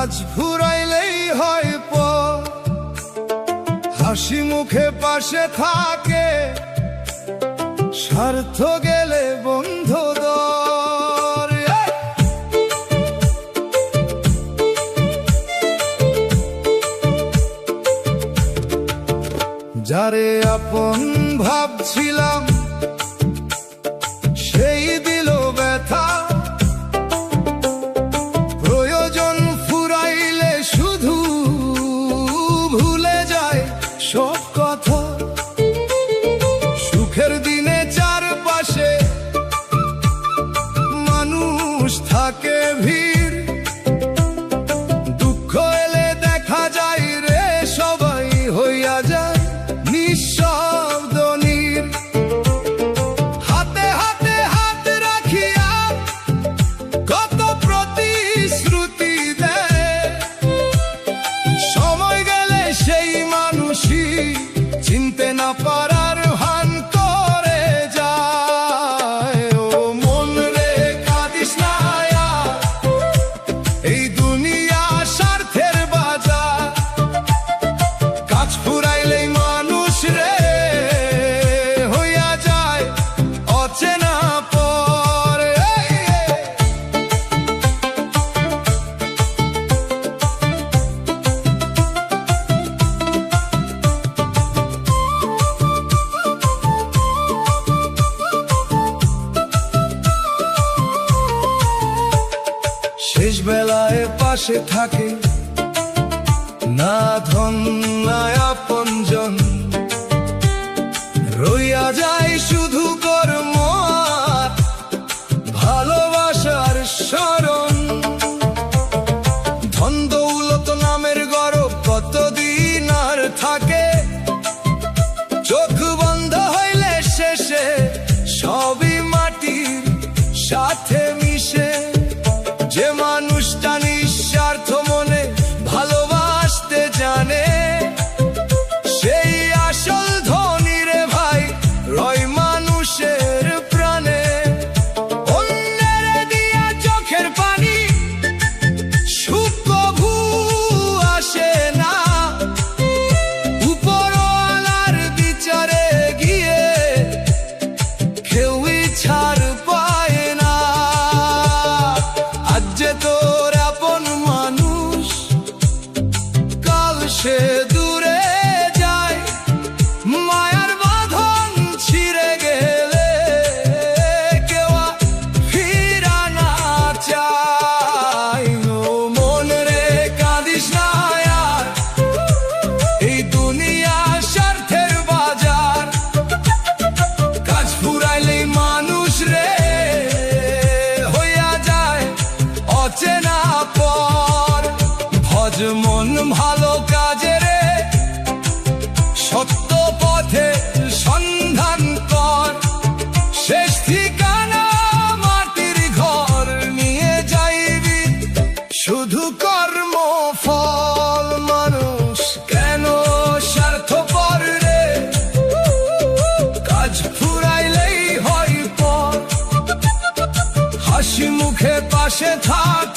কাজ ফুরাইলেই হয় পর, হাসি মুখে পাশে থাকে, স্বার্থ গেলে বন্ধু দর। যারে আপন ভাবছিলাম সেই দিল ব্যথা, প্রয়োজন ফুরাইলে শুধু ভুলে যায় সব কথা। সুখের দিনে চারপাশে মানুষ থাকে ভিড়, দুঃখ এলে দেখা যায় রে সবাই হইয়া যায় নিঃশব্দ নীর। হাতে হাতে হাত রাখিয়া কত প্রতিশ্রুতি দেয়, সময় গেলে সেই মানুষই চিনতে না পারার ভান করে যায়। ও মন রে কাঁদিস না আর, এই দুনিয়া স্বার্থের বাজার, কাজ ফুরাইলেই মানুষ রে হইয়া যায় অচেনা পর। শেষ বেলায় পাশে থাকে না ধন না আপনজন, রইয়া যায় শুধু কর্ম আর ভালোবাসার স্মরণ। ধন দৌলত নামের গরব কতদিন আর থাকে, চোখ বন্ধ হইলে শেষে সবই মাটির সাথে মিশে। যে মানুষটা নিঃস্বার্থ মনে ভালোবাসতে জানে, সেই আসল ধনী রে ভাই, রয় মানুষের প্রাণে। অন্যের দিয়া চোখের পানি সুখ কভু আসে না, উপরওয়ালার বিচারে গিয়ে কেউই ছাড় পায় না। আজ যে তোর আপন মানুষ, কাল সে দূরে যায়, মায়ার বাঁধন ছিঁড়ে গেলে কেউ ফিরা না চায়। ও মন রে কাঁদিস না আর, এই দুনিয়া স্বার্থের বাজার, কাজ ফুরাইলেই মানুষ রে হইয়া যায় অচেনা পর। ভজ মন ভালো কাজে রে, সত্য পথে সন্ধান কর, শেষ ঠিকানা মাটির ঘর নিয়ে যাইবি শুধু কর্ম ফল। মানুষ কেন স্বার্থপর রে, কাজ ফুরাইলেই হয় পর, হাসি মুখে পাশে থাক,